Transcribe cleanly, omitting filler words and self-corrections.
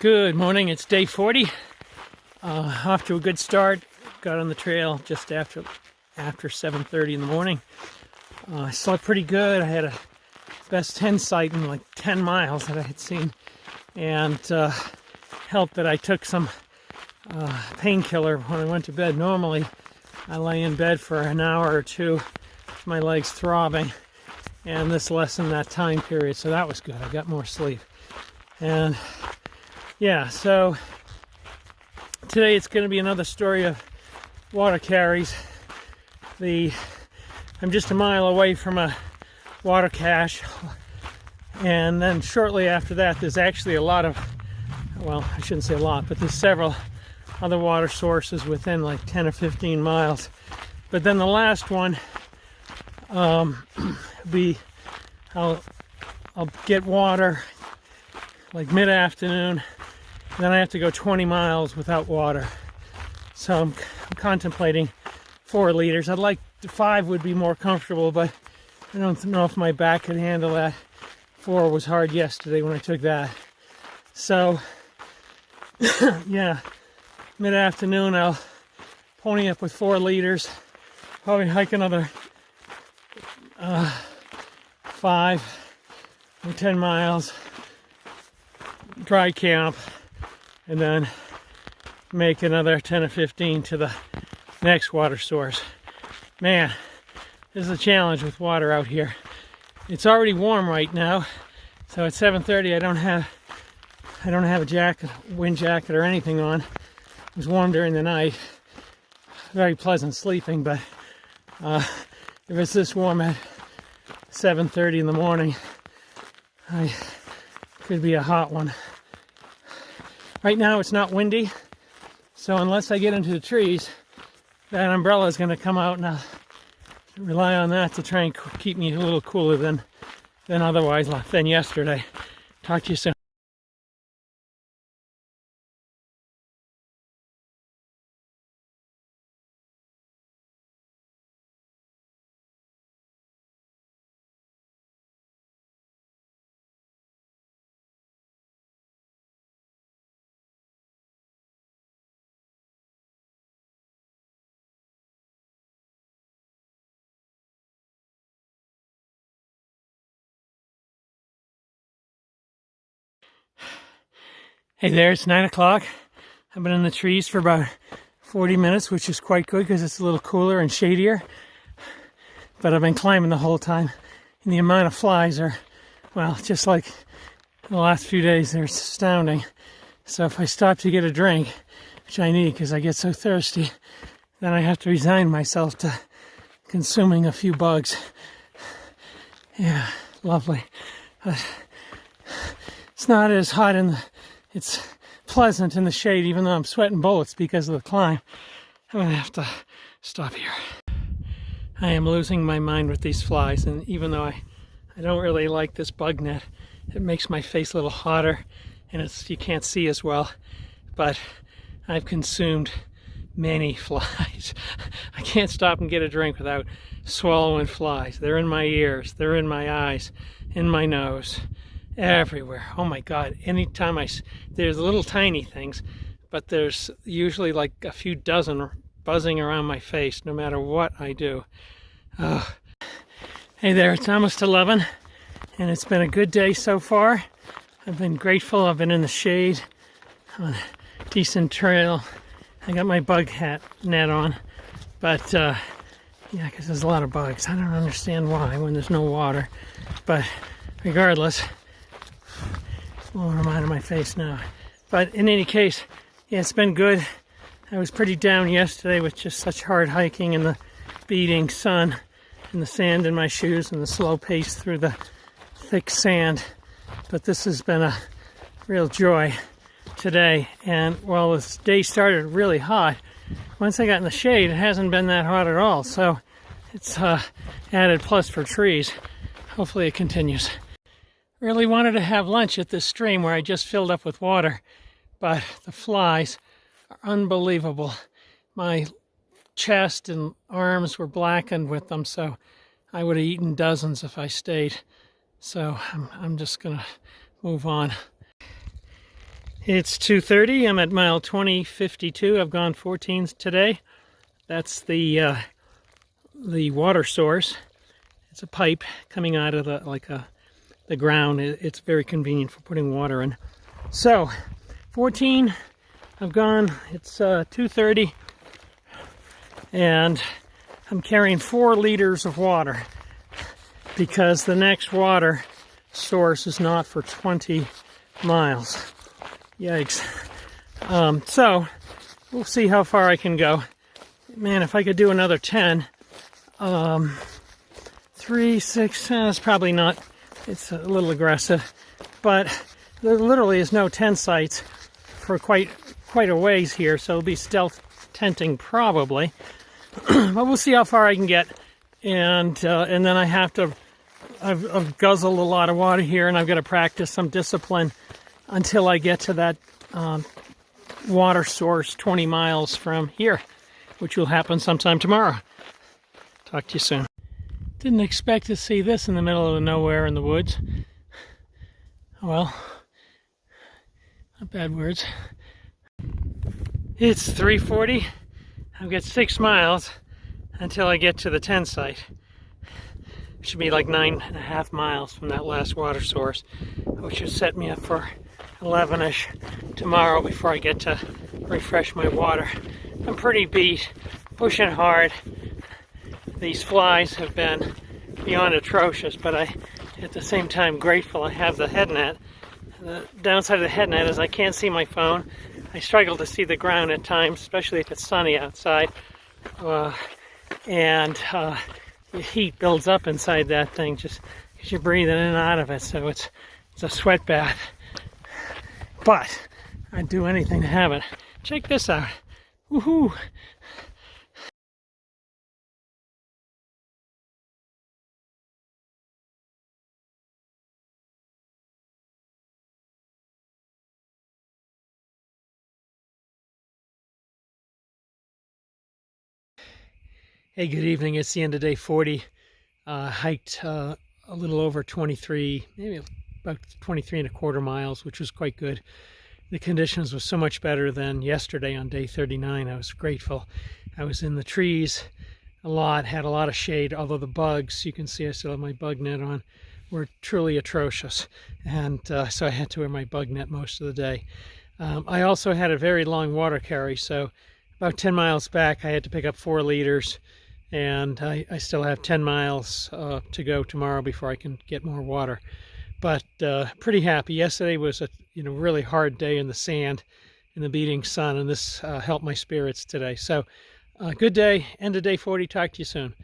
Good morning, it's day 40. Off to a good start. Got on the trail just after 7:30 in the morning. I slept pretty good. I had a best 10 sight in like 10 miles that I had seen, and helped that I took some painkiller when I went to bed. Normally I lay in bed for an hour or two with my legs throbbing, and this lessened that time period, so that was good. I got more sleep. And yeah, so today it's going to be another story of water carries. I'm just a mile away from a water cache, and then shortly after that there's actually a lot of, well, I shouldn't say a lot, but there's several other water sources within like 10 or 15 miles. But then the last one, I'll get water like mid-afternoon. Then I have to go 20 miles without water. So I'm contemplating 4 liters. I'd like 5 would be more comfortable, but I don't know if my back could handle that. 4 was hard yesterday when I took that. So yeah, mid-afternoon I'll pony up with 4 liters. Probably hike another 5 or 10 miles. Dry camp. And then make another 10 or 15 to the next water source. Man, this is a challenge with water out here. It's already warm right now, so at 7:30 I don't have a jacket, wind jacket or anything on. It was warm during the night. Very pleasant sleeping, but if it's this warm at 7:30 in the morning, I could be a hot one. Right now it's not windy, so unless I get into the trees, that umbrella is going to come out, and I'll rely on that to try and keep me a little cooler than yesterday. Talk to you soon. Hey there, it's 9 o'clock. I've been in the trees for about 40 minutes, which is quite good because it's a little cooler and shadier. But I've been climbing the whole time, and the amount of flies are, well, just like the last few days, they're astounding. So if I stop to get a drink, which I need because I get so thirsty, then I have to resign myself to consuming a few bugs. Yeah, lovely. But it's not as hot it's pleasant in the shade, even though I'm sweating bullets because of the climb. I'm going to have to stop here. I am losing my mind with these flies, and even though I don't really like this bug net, it makes my face a little hotter, and you can't see as well, but I've consumed many flies. I can't stop and get a drink without swallowing flies. They're in my ears, they're in my eyes, in my nose. Everywhere. Oh my God. Anytime there's little tiny things, but there's usually like a few dozen buzzing around my face no matter what I do. Hey there, it's almost 11 and it's been a good day so far. I've been grateful. I've been in the shade on a decent trail. I got my bug net on, but yeah, because there's a lot of bugs. I don't understand why when there's no water, but regardless, blowing them out of my face now. But in any case, yeah, it's been good. I was pretty down yesterday with just such hard hiking and the beating sun and the sand in my shoes and the slow pace through the thick sand. But this has been a real joy today. And while this day started really hot, once I got in the shade, it hasn't been that hot at all. So it's added plus for trees. Hopefully it continues. Really wanted to have lunch at this stream where I just filled up with water, but the flies are unbelievable. My chest and arms were blackened with them, so I would have eaten dozens if I stayed. So I'm just gonna move on. It's 2:30. I'm at mile 2052. I've gone 14 today. That's the water source. It's a pipe coming out of the ground. It's very convenient for putting water in. So 14 I've gone. It's 2:30 and I'm carrying 4 liters of water because the next water source is not for 20 miles. Yikes. So we'll see how far I can go. Man, if I could do another 10, 3, 6, that's probably not, it's a little aggressive, but there literally is no tent sites for quite a ways here, so it'll be stealth tenting probably. But we'll see how far I can get, and then I have to, I've guzzled a lot of water here, and I've got to practice some discipline until I get to that water source 20 miles from here, which will happen sometime tomorrow. Talk to you soon. Didn't expect to see this in the middle of nowhere in the woods. Well, not bad words. It's 3:40. I've got 6 miles until I get to the tent site. It should be like 9.5 miles from that last water source, which should set me up for 11-ish tomorrow before I get to refresh my water. I'm pretty beat, pushing hard. These flies have been beyond atrocious, but at the same time grateful I have the head net. The downside of the head net is I can't see my phone. I struggle to see the ground at times, especially if it's sunny outside. And the heat builds up inside that thing just because you're breathing in and out of it, so it's a sweat bath. But I'd do anything to have it. Check this out. Woohoo! Hey, good evening. It's the end of day 40. Hiked a little over 23, maybe about 23.25 miles, which was quite good. The conditions were so much better than yesterday on day 39. I was grateful. I was in the trees a lot, had a lot of shade, although the bugs, you can see I still have my bug net on, were truly atrocious. And so I had to wear my bug net most of the day. I also had a very long water carry, so about 10 miles back I had to pick up 4 liters. And I still have 10 miles to go tomorrow before I can get more water. But pretty happy. Yesterday was a really hard day in the sand, in the beating sun, and this helped my spirits today. So good day, end of day 40. Talk to you soon.